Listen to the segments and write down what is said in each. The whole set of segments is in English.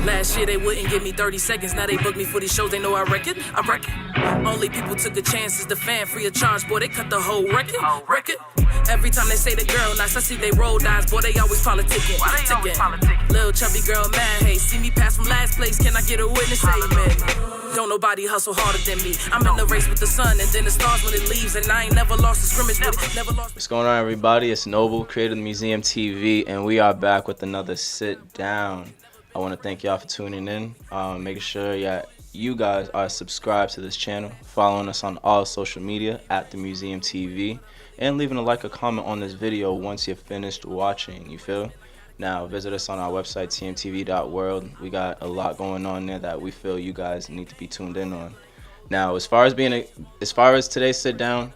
Last year they wouldn't give me 30 seconds. Now they book me for these shows. They know I wreck it. Only people took a chance is the fan, free of charge. Boy, they cut the whole record. Every time they say the girl nice, I see they roll eyes. Boy, they always politicking. Little chubby girl mad. Hey, see me pass from last place. Can I get a witness? Amen. Don't nobody hustle harder than me. I'm in the race with the sun and then the stars when it leaves. And I ain't never lost a scrimmage with it. Never lost. What's going on, everybody? It's Noble, creator of the Museum TV, and we are back with another sit down. I want to thank y'all for tuning in, making sure you guys are subscribed to this channel, following us on all social media at the Museum TV, and leaving a like or comment on this video once you're finished watching, you feel? Now, visit us on our website, tmtv.world. We got a lot going on there that we feel you guys need to be tuned in on. Now, as far as today's sit down,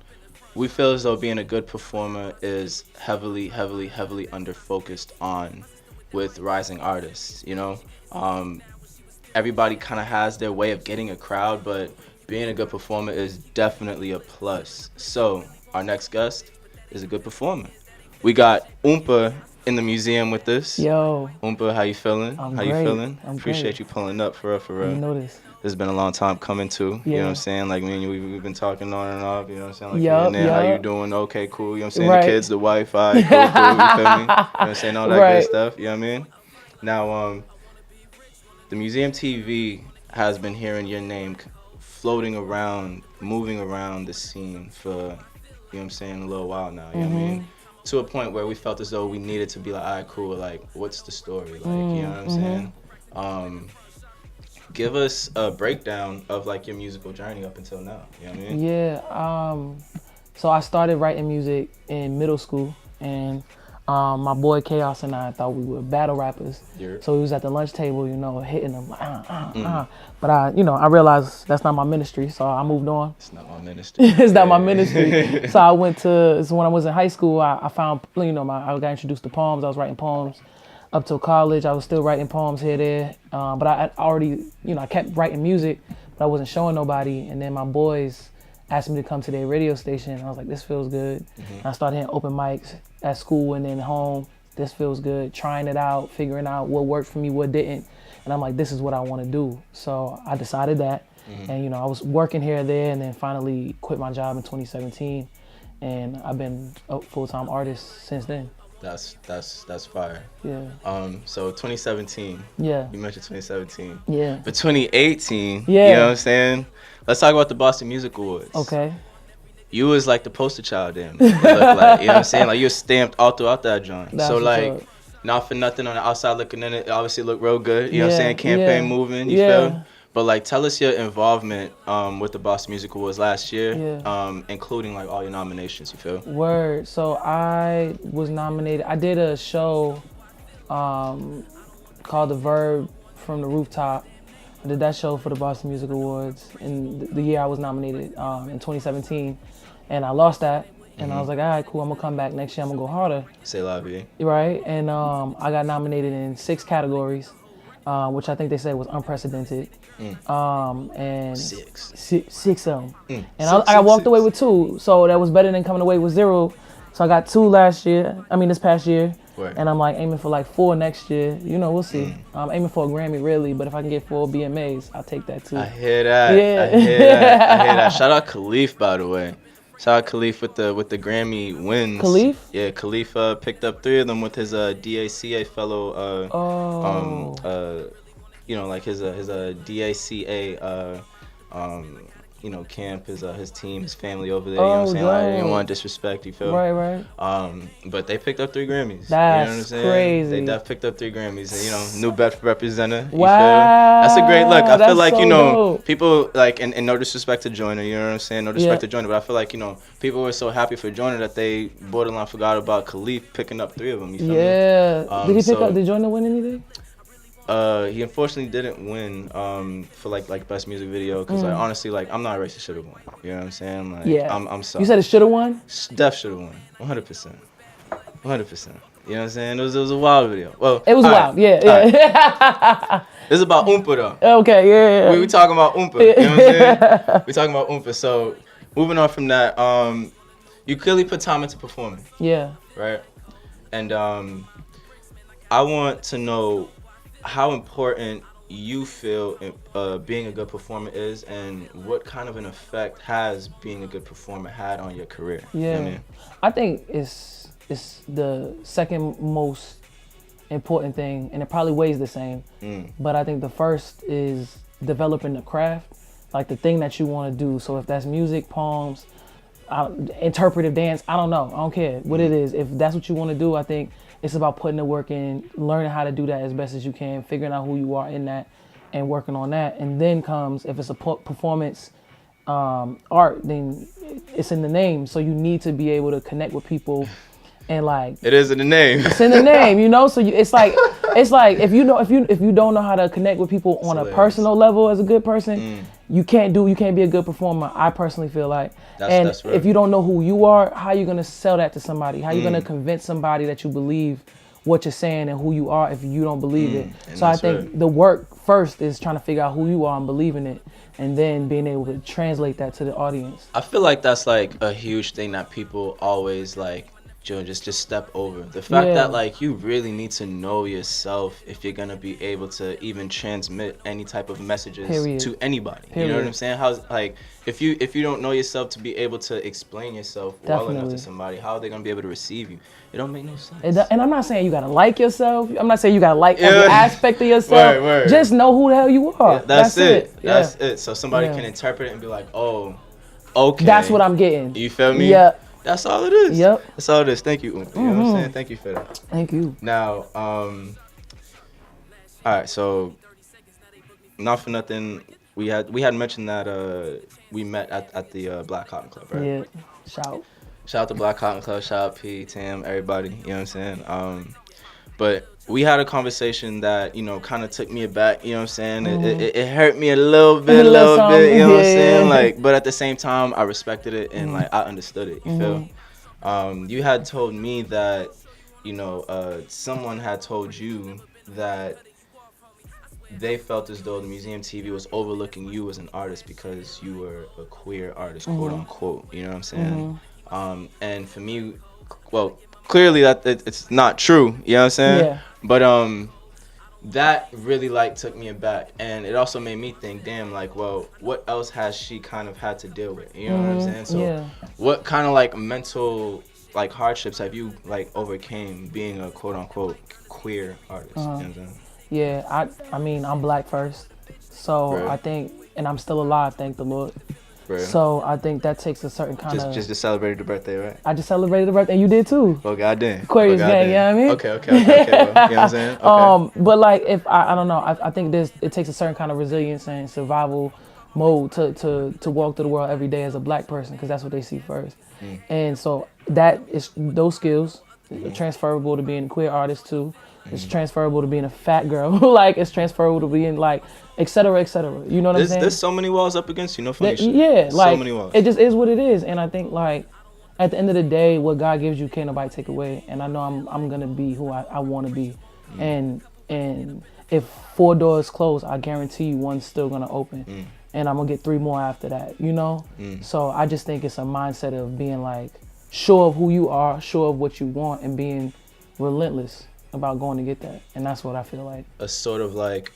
we feel as though being a good performer is heavily under focused on with rising artists, you know? Everybody kind of has their way of getting a crowd, but being a good performer is definitely a plus. So, our next guest is a good performer. We got Oompa in the museum with us. Yo. Oompa, how you feeling? I'm how great. you feeling? I'm Appreciate great. you pulling up, for real. You know this. This has been a long time coming too. Yeah. You know what I'm saying? Like me and you, we've been talking on and off. You know what I'm saying? Like Yup, here and there, how you yup. doing? Okay, cool. You know what I'm saying? Right. The kids, the wife, all right, cool. You feel me? You know what I'm saying? All that Right. good stuff. You know what I mean? Now, the Museum TV has been hearing your name floating around, moving around the scene for, you know what I'm saying, a little while now. You know what I mean? To a point where we felt as though we needed to be like, all right, cool. Like, what's the story? Like, you know what I'm saying? Give us a breakdown of like your musical journey up until now. You know what I mean? Yeah. So I started writing music in middle school, and my boy Chaos and I thought we were battle rappers. Yeah. So we was at the lunch table, you know, hitting them. But I realized that's not my ministry, so I moved on. It's not my ministry. It's not my ministry. So when I was in high school, I found, I got introduced to poems. I was writing poems up till college. I was still writing poems here, there. But I already, I kept writing music, but I wasn't showing nobody. And then my boys asked me to come to their radio station. I was like, this feels good. And I started hitting open mics at school and then home. This feels good. Trying it out, figuring out what worked for me, what didn't. And I'm like, this is what I want to do. So I decided that. And, I was working here and there, and then finally quit my job in 2017. And I've been a full-time artist since then. That's fire. Yeah. So 2017. Yeah. You mentioned 2017. Yeah. But 2018. Yeah. You know what I'm saying? Let's talk about the Boston Music Awards. Okay. You was like the poster child then. You look like, you know what I'm saying? Like you were stamped all throughout that joint. That's So what's like, up. not for nothing on the outside looking in, it obviously looked real good. You know what I'm Yeah, saying? Campaign yeah. moving. You Yeah. feel? But like, tell us your involvement with the Boston Music Awards last year, Yeah. including like all your nominations. You feel? Word. So I was nominated. I did a show called The Verb from the Rooftop. I did that show for the Boston Music Awards in the year I was nominated in 2017, and I lost that. And I was like, all right, cool. I'm gonna come back next year. I'm gonna go harder. Say la vie. Right. And I got nominated in 6 categories, which I think they said was unprecedented. And six of them. And I walked away with 2, so that was better than coming away with 0. So I got 2 this past year. Right. And I'm like aiming for like 4 next year. We'll see. I'm aiming for a Grammy really, but if I can get 4 BMAs, I'll take that too. I hear that. Yeah. I hear that. Shout out Khalif, by the way. Shout out Khalif with the Grammy wins. Khalif? Yeah, Khalif picked up 3 of them with his DACA fellow. Like his DACA. Camp, his team, his family over there. You know what I'm saying? Like, I didn't want to disrespect. You feel? Right. But they picked up 3 Grammys. That's you know what I'm saying? crazy. They definitely picked up 3 Grammys, and New Bedford representative. You Wow. feel? That's a great look. I feel That's like so dope. people like, and no disrespect to Joyner, you know what I'm saying? No disrespect to Joyner, but I feel like people were so happy for Joyner that they borderline forgot about Khalif picking up 3 of them. You feel me? Yeah. Did he pick up? Did Joyner win anything? He unfortunately didn't win for like best music video because like honestly like I'm not a racist, should have won. You know what I'm saying? Like I'm sorry. You said it should have won? Def should have won. 100%. 100%. You know what I'm saying? It was a wild video. Well, It was wild. Right. Yeah. It's about Oompa though. Okay. Yeah. We talking about Oompa. You know what I'm saying? We talking about Oompa. So moving on from that, you clearly put time into performing. Yeah. Right. And I want to know, how important you feel being a good performer is, and what kind of an effect has being a good performer had on your career? Yeah, You know what I mean? I think it's the second most important thing, and it probably weighs the same. But I think the first is developing the craft, like the thing that you want to do. So if that's music, poems, interpretive dance, I don't know, I don't care what it is. If that's what you want to do, I think it's about putting the work in, learning how to do that as best as you can, figuring out who you are in that, and working on that. And then comes, if it's a performance art, then it's in the name. So you need to be able to connect with people, and like It is in the name. it's in the name, you know. So it's like if you don't know how to connect with people on a personal level as a good person, you can't be a good performer. I personally feel like, that's right. if you don't know who you are, how you gonna sell that to somebody? How you gonna convince somebody that you believe what you're saying and who you are if you don't believe it? So I think the work first is trying to figure out who you are and believing it, and then being able to translate that to the audience. I feel like that's like a huge thing that people always like just step over. The fact that like you really need to know yourself if you're gonna be able to even transmit any type of messages to anybody. You know what I'm saying? How's like if you don't know yourself to be able to explain yourself well enough to somebody, how are they gonna be able to receive you? It don't make no sense. And I'm not saying you gotta like yourself. I'm not saying you gotta like every aspect of yourself. Word. Just know who the hell you are. That's it. Yeah. That's it. So somebody can interpret it and be like, oh, okay. That's what I'm getting. You feel me? Yeah. That's all it is. Yep. That's all it is. Thank you, Oompa. You know what I'm saying? Thank you for that. Thank you. Now, all right, so not for nothing, we had mentioned that we met at the Black Cotton Club, right? Yeah. Shout out to Black Cotton Club, shout out P, Tam, everybody, you know what I'm saying? But we had a conversation that, you know, kind of took me aback, you know what I'm saying? It hurt me a little bit, you know what I'm saying? Like, but at the same time, I respected it and like I understood it, you feel? You had told me that, you know, someone had told you that they felt as though the Museum TV was overlooking you as an artist because you were a queer artist, quote unquote, you know what I'm saying? And for me, well, clearly that it's not true, you know what I'm saying? Yeah. But that really like took me aback, and it also made me think, damn, like, well, what else has she kind of had to deal with, you know what I'm saying? So what kind of like mental like hardships have you like overcame being a quote unquote queer artist? You know what I'm saying? Yeah, I mean, I'm black first, so I think, and I'm still alive, thank the Lord. So I think that takes a certain kind of... Just celebrated the birthday, right? I just celebrated the birthday, and you did too. Oh, goddamn. Aquarius gang, you know what I mean? Okay, well, you know what I'm saying? Okay. But like, if I don't know, I think it takes a certain kind of resilience and survival mode to walk through the world every day as a black person, because that's what they see first. And so those skills transferable to being a queer artist too. It's transferable to being a fat girl. Like, it's transferable to being like, et cetera, et cetera. You know what I'm saying? There's so many walls up against you, no funny shit. Yeah, like, so many walls. It just is what it is. And I think, like, at the end of the day, what God gives you can't nobody take away. And I know I'm gonna be who I want to be. And if 4 doors close, I guarantee you one's still gonna open. And I'm gonna get 3 more after that, you know? So I just think it's a mindset of being like, sure of who you are, sure of what you want, and being relentless about going to get that. And that's what I feel like. A sort of like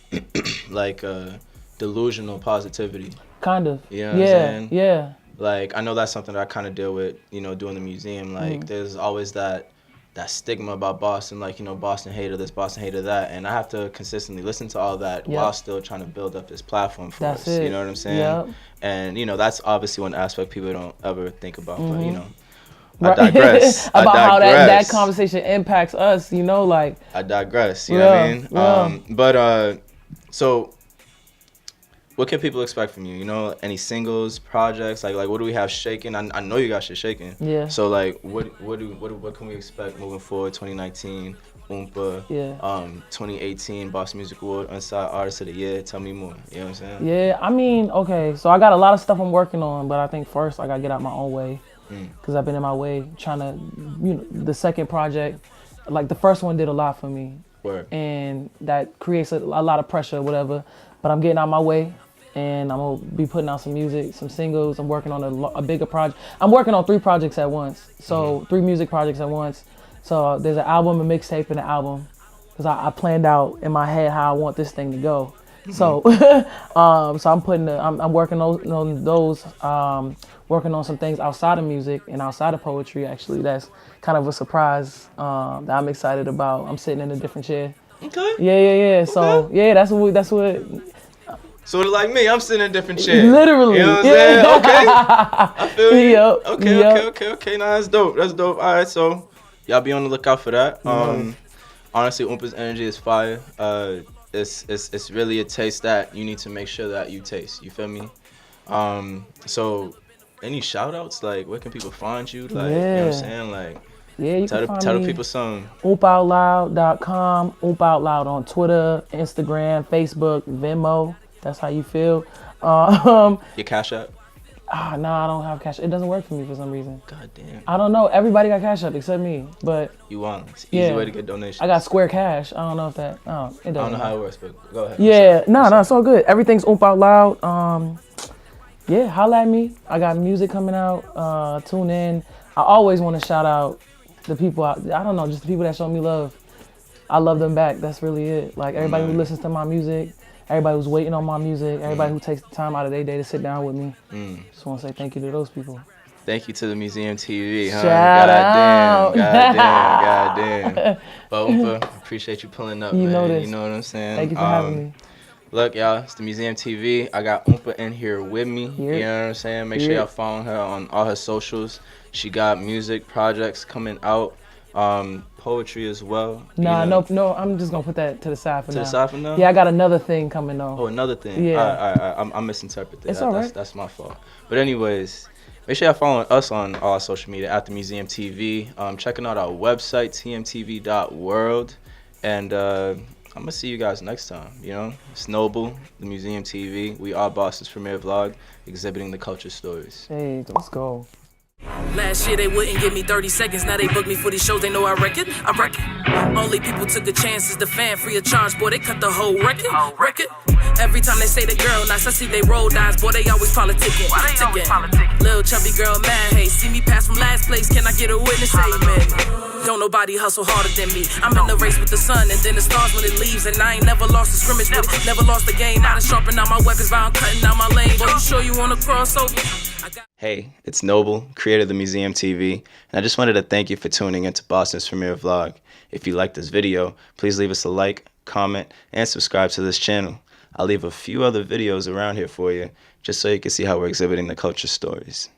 like delusional positivity. Kind of. You know what I'm saying? Yeah. Like, I know that's something that I kind of deal with, you know, doing the museum. Like, there's always that stigma about Boston, like, you know, Boston hater this, Boston hater that, and I have to consistently listen to all that while still trying to build up this platform for us. You know what I'm saying? Yep. And, you know, that's obviously one aspect people don't ever think about, but, you know, I digress. About how that conversation impacts us, you know, like. I digress, you know what I mean? But, so, what can people expect from you? You know, any singles, projects? Like what do we have shaking? I know you got shit shaking. Yeah. So, like, what can we expect moving forward? 2019, Oompa. Yeah. 2018 Boston Music Award, Unsigned Artist of the Year. Tell me more. You know what I'm saying? Yeah, I mean, okay, so I got a lot of stuff I'm working on, but I think first I gotta get out my own way. Because I've been in my way trying to, you know, the second project, like the first one did a lot for me. And that creates a lot of pressure or whatever, but I'm getting out my way and I'm gonna be putting out some music, some singles. I'm working on a bigger project. I'm working on 3 projects at once. So 3 music projects at once. So there's an album, a mixtape, and an album. because I planned out in my head how I want this thing to go. So, so I'm working on those, working on some things outside of music and outside of poetry. Actually, that's kind of a surprise that I'm excited about. I'm sitting in a different chair. Okay. Yeah. So yeah, that's what. Sort of like me, I'm sitting in a different chair. Literally. You know what I'm saying? Okay. I feel you. Yep. Okay. No, that's dope. All right, so y'all be on the lookout for that. Honestly, Oompa's energy is fire. It's really a taste that you need to make sure that you taste. You feel me? So any shout outs? Like, where can people find you? Like, you know what I'm saying? Like, yeah, you can find tell me the people something. OompaOutLoud.com, Oompa Out Loud on Twitter, Instagram, Facebook, Venmo. That's how you feel. Your Cash App? No, I don't have Cash. It doesn't work for me for some reason. God damn. I don't know. Everybody got Cash App except me. But you want it's an easy way to get donations. I got Square Cash. I don't know if that. It doesn't. I don't know how it works, but go ahead. Yeah, no, it's all good. Everything's Oompa Out Loud. Yeah, holla at me. I got music coming out. Tune in. I always want to shout out the people. I don't know, just the people that show me love. I love them back. That's really it. Like everybody who listens to my music. Everybody who's waiting on my music, everybody who takes the time out of their day to sit down with me. Just want to say thank you to those people. Thank you to the Museum TV, huh? Shout out. God damn. But Oompa, appreciate you pulling up, man. Know this. You know what I'm saying? Thank you for having me. Look, y'all, it's the Museum TV. I got Oompa in here with me. You know what I'm saying? Make sure y'all follow her on all her socials. She got music projects coming out. Poetry as well. No, I'm just gonna put that to the side for now. To the side for now? Yeah, I got another thing coming though. Oh, another thing. Yeah. I'm misinterpreting. It's all right. That's my fault. But anyways, make sure y'all following us on all our social media at the Museum TV. Checking out our website, tmtv.world. And I'm gonna see you guys next time. You know, it's Noble, the Museum TV. We are Boston's premier vlog, exhibiting the culture stories. Hey, let's go. Last year they wouldn't give me 30 seconds. Now they book me for these shows. They know I wreck it. Only people took a chance is the fan, free of charge. Boy, they cut the whole record. Every time they say the girl nice, I see they roll dice. Boy, they always politicking. Little chubby girl mad. Hey, see me pass from last place. Can I get a witness? Amen. Don't nobody hustle harder than me. I'm in the race with the sun and then the stars when it leaves. And I ain't never lost a scrimmage with it. Never lost a game. Now to sharpen out my weapons while I'm cutting out my lane. Boy, you sure you wanna crossover? Hey, it's Noble, creator of the Museum TV, and I just wanted to thank you for tuning into Boston's premiere vlog. If you liked this video, please leave us a like, comment, and subscribe to this channel. I'll leave a few other videos around here for you, just so you can see how we're exhibiting the culture stories.